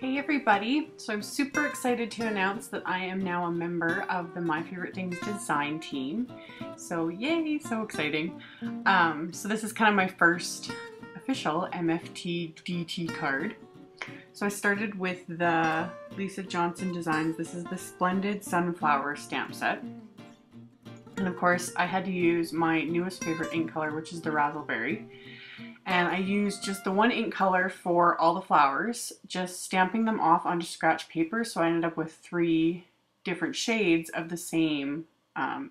Hey everybody! So I'm super excited to announce that I am now a member of the My Favorite Things design team. So yay, so exciting. So this is kind of my first official MFT DT card. So I started with the Lisa Johnson Designs. This is the Splendid Sunflower stamp set. And of course I had to use my newest favorite ink color, which is the Razzleberry. And I used just the one ink color for all the flowers, just stamping them off onto scratch paper. So I ended up with 3 different shades of the same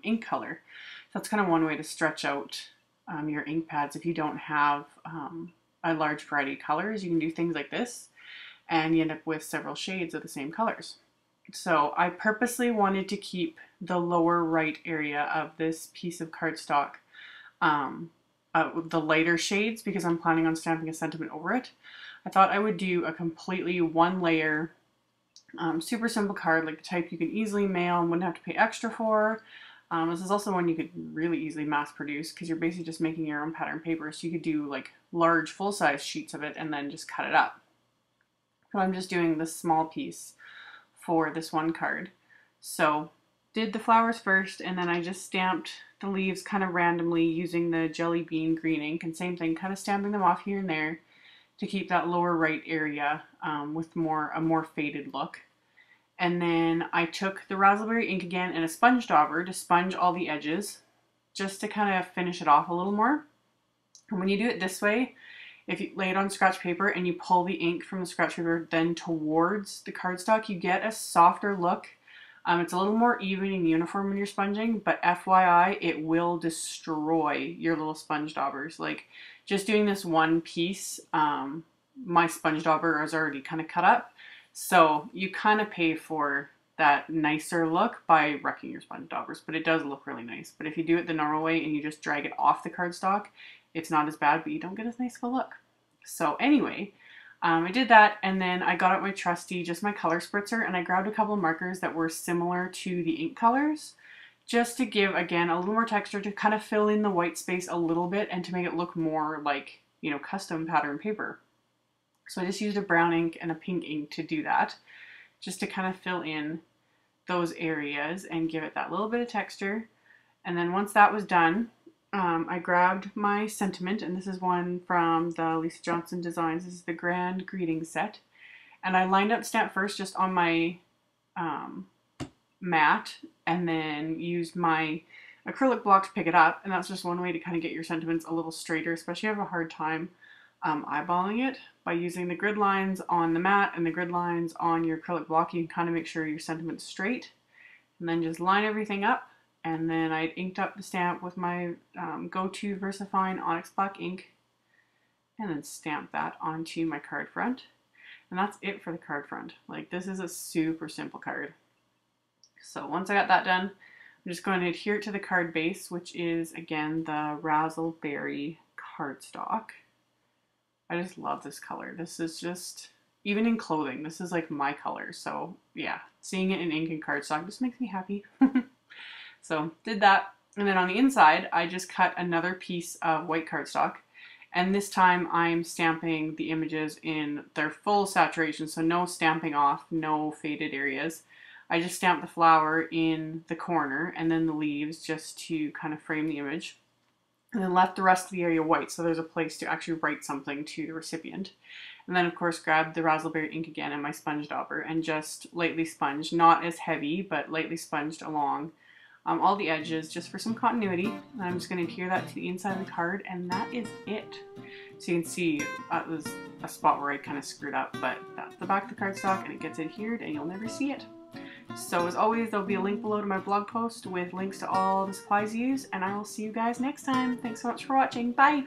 ink color. So that's kind of one way to stretch out your ink pads. If you don't have a large variety of colors, you can do things like this and you end up with several shades of the same colors. So I purposely wanted to keep the lower right area of this piece of cardstock the lighter shades because I'm planning on stamping a sentiment over it. I thought I would do a completely one layer, super simple card, like the type you can easily mail and wouldn't have to pay extra for. This is also one you could really easily mass produce because you're basically just making your own pattern paper. So you could do like large full-size sheets of it and then just cut it up. But I'm just doing this small piece for this one card. So did the flowers first, and then I just stamped the leaves kind of randomly using the Jelly Bean green ink, and same thing, kind of stamping them off here and there to keep that lower right area with a more faded look. And then I took the Razzleberry ink again and a sponge dauber to sponge all the edges just to kind of finish it off a little more. And when you do it this way, if you lay it on scratch paper and you pull the ink from the scratch paper then towards the cardstock, you get a softer look. It's a little more even and uniform when you're sponging, but FYI, it will destroy your little sponge daubers. Like, just doing this one piece, my sponge dauber is already kind of cut up, so you kind of pay for that nicer look by wrecking your sponge daubers, but it does look really nice. But if you do it the normal way and you just drag it off the cardstock, it's not as bad, but you don't get as nice of a look. So anyway, I did that, and then I got out my trusty, just my color spritzer, and I grabbed a couple of markers that were similar to the ink colors, just to give, again, a little more texture, to kind of fill in the white space a little bit and to make it look more like, you know, custom pattern paper. So I just used a brown ink and a pink ink to do that, just to kind of fill in those areas and give it that little bit of texture. And then once that was done, I grabbed my sentiment, and this is one from the Lisa Johnson Designs. This is the Grand Greeting set. And I lined up stamp first just on my mat, and then used my acrylic block to pick it up. And that's just one way to kind of get your sentiments a little straighter, especially if you have a hard time eyeballing it. By using the grid lines on the mat and the grid lines on your acrylic block, you can kind of make sure your sentiment's straight. And then just line everything up. And then I inked up the stamp with my go-to VersaFine Onyx Black ink, and then stamped that onto my card front. And that's it for the card front. Like, this is a super simple card. So once I got that done, I'm just going to adhere it to the card base, which is, again, the Razzleberry cardstock. I just love this color. This is just, even in clothing, this is like my color. So yeah, seeing it in ink and cardstock just makes me happy. So did that, and then on the inside I just cut another piece of white cardstock, and this time I'm stamping the images in their full saturation, so no stamping off, no faded areas. I just stamped the flower in the corner and then the leaves just to kind of frame the image, and then left the rest of the area white so there's a place to actually write something to the recipient. And then of course grabbed the Razzleberry ink again and my sponge dauber and just lightly sponged, not as heavy, but lightly sponged along all the edges just for some continuity. And I'm just going to adhere that to the inside of the card, and that is it. So you can see that was a spot where I kind of screwed up, but that's the back of the cardstock and it gets adhered and you'll never see it. So as always, there'll be a link below to my blog post with links to all the supplies used, and I will see you guys next time. Thanks so much for watching. Bye!